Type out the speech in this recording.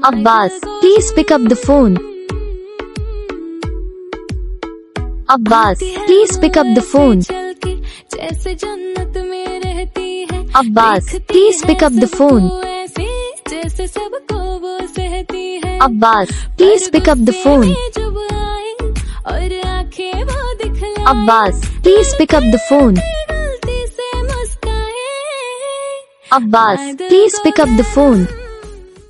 Abbas, please pick up the phone. Abbas, please pick up the phone. Abbas, please pick up the phone. Abbas, please pick up the phone. Abbas, please pick up the phone. Abbas, please pick up the phone.